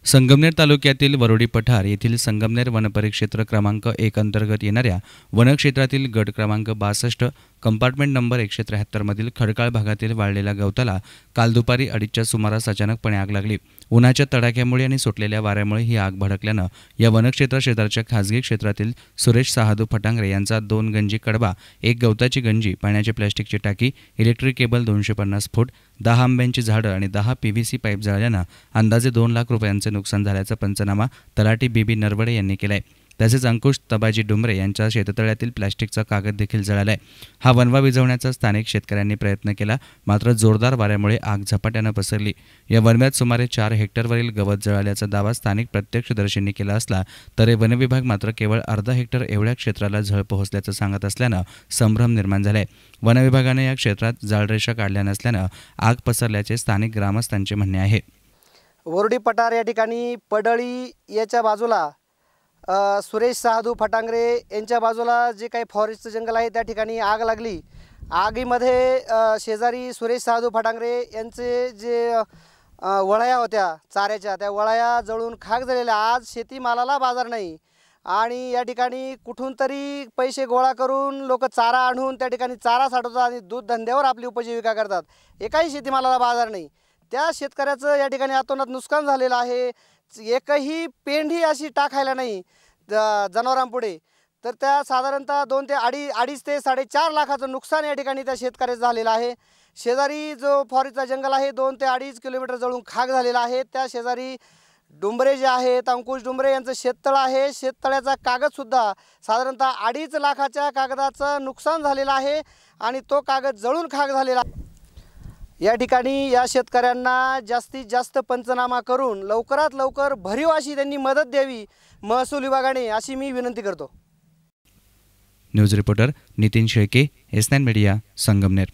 संगमनेर तालुक्यातील वरोडी पठार येथील संगमनेर वनपरिक्षेत्र क्रमांक 1 अंतर्गत येणाऱ्या वनक्षेत्रातील गट क्रमांक 62 कंपार्टमेंट नंबर 173 मधील खडकाळ भागातील वाळलेल्या गवताला काल दुपारी 2:30च्या सुमारास अचानकपणे आग लागली। उन्हाच्या तडाख्यामुळे आणि सुटलेल्या वाऱ्यामुळे ही आग भडकल्यानं या वनक्षेत्रा शेजारच्या खासगी क्षेत्रातील सुरेश साहादू फटांगरे यांचा 2 गंजी कडबा, 1 गवताची गंजी, पाण्याची प्लास्टिकची टाकी, इलेक्ट्रिक केबल 250 फूट, 10 आंब्याची झाडं आणि 10 PVC पाईप जळाल्यानं अंदाजे 2 लाख रुपयांचे नुकसान झाल्याचा पंचनामा तलाठी बीबी नरवडे यांनी केलाय। तसेच अंकुश तबाजी डुमरे यांच्या शेततळ्यातील प्लास्टिकचा कागद देखील जळालाय। हा वणवा विझवण्याचा स्थानिक शेतकऱ्यांनी प्रयत्न केला, मात्र जोरदार वाऱ्यामुळे आग झपाट्यानं पसरली। या वणव्यात सुमारे 4 हेक्टरवरील गवत जळाल्याचा दावा स्थानिक प्रत्यक्षदर्शींनी केला असला तरी वनविभाग मात्र केवळ अर्धा हेक्टर एवढ्या क्षेत्राला झळ पोहोचल्याचं सांगत असल्यानं संभ्रम निर्माण झालाय। वनविभागाने या क्षेत्रात जाळरेषा काढल्या नसल्यानं आग पसरल्याचे स्थानिक ग्रामस्थांचे म्हणणे आहे। वरोडी पठार या ठिकाणी पडळी याच्या बाजूला सुरेश साहादू फटांगरे यांच्या बाजूला जे काही फॉरेस्टचं जंगल आहे त्या ठिकाणी आग लागली। आगीमध्ये शेजारी सुरेश साहादू फटांगरे यांचे जे वळया होत्या चाऱ्याच्या, त्या वळया जळून खाक झालेल्या। आज शेतीमालाला बाजार नाही आणि या ठिकाणी कुठून तरी पैसे गोळा करून लोक चारा आणून त्या ठिकाणी चारा साठवतात आणि दूध धंद्यावर आपली उपजीविका करतात। एकाही शेतीमालाला बाजार नाही। त्या शेतकऱ्याचं या ठिकाणी अतोनात नुकसान झालेलं आहे। एकही पेंढी अशी टाकायला नाही जनावरांपुढे, तर त्या साधारणतः 2 ते अडीच ते 4.5 लाखाचं नुकसान या ठिकाणी त्या शेतकऱ्याचं झालेलं आहे। शेजारी जो फॉरेस्टचा जंगल आहे 2 ते 2.5 किलोमीटर जळून खाक झालेला आहे। त्या शेजारी डुंबरे जे आहेत, अंकुश डुंबरे यांचं शेततळं आहे। शेततळ्याचा कागदसुद्धा साधारणतः 2.5 लाखाच्या कागदाचं नुकसान झालेलं आहे आणि तो कागद जळून खाक झालेला आहे। या ठिकाणी या शेतकऱ्यांना जास्तीत जास्त पंचनामा करून लवकरात लवकर भरीव अशी त्यांनी मदत द्यावी महसूल विभागाने, अशी मी विनंती करतो। News reporter Nitin Shelke, S9 media, Sangamner.